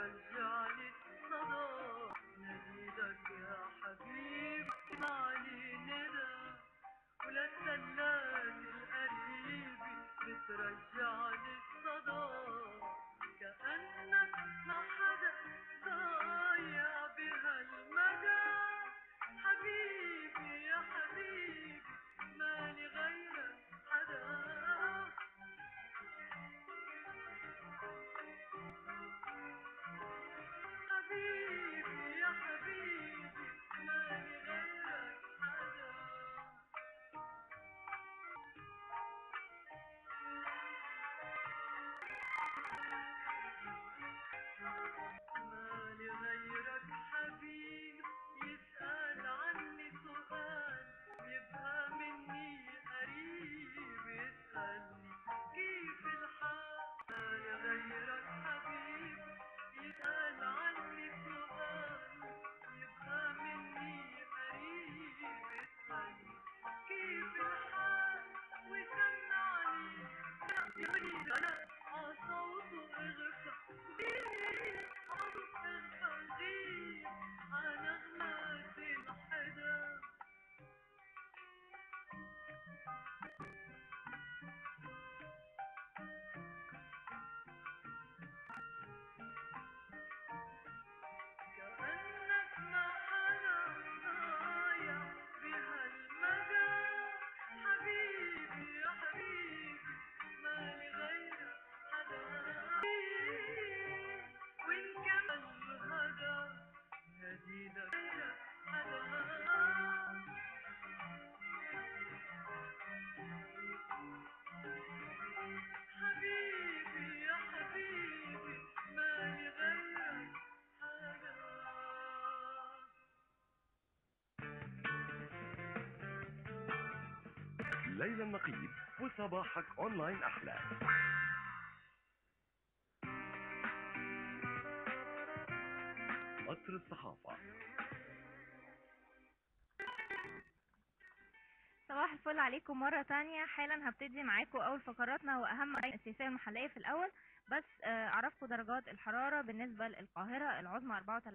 بترجعني صدى. ناديلك يا حبيبي اسمعني ندى، وللسلات القريبة بترجعني الصدى. كأنك ما حدا ضايع بهالمدى. حبيبي يا حبيبي مالي غيرك حدا. حبيبي يا حبيبي مالي غيرك حدا. مالي غيرك حبيب يسأل عني سؤال، يبقى مني قريب يسألني كيف الحال. مالي غيرك حبيب يسأل عني سؤال، يبقى مني قريب يسألني كيف الحال. ويسمعني يريد أنا عصوته اغفى غير عصوته اغفى غير عنغمات الحدا. كأنك ما حدا ضايع بهالمدى. حبيبي يا حبيبي مالي غيرك حدا. وإن كمل الهدى ناديلك غيرك حدا. حبيبي يا حبيبي مالي غيرك حدا. ليلى النقيب وصباحك اونلاين احلى. قطر الصحافة. صباح الفل عليكم مرة تانية. حالا هبتدي معاكم أول فقراتنا وأهم السياسية المحلية في الأول. بس أعرفكم درجات الحرارة بالنسبة للقاهرة العظمى 34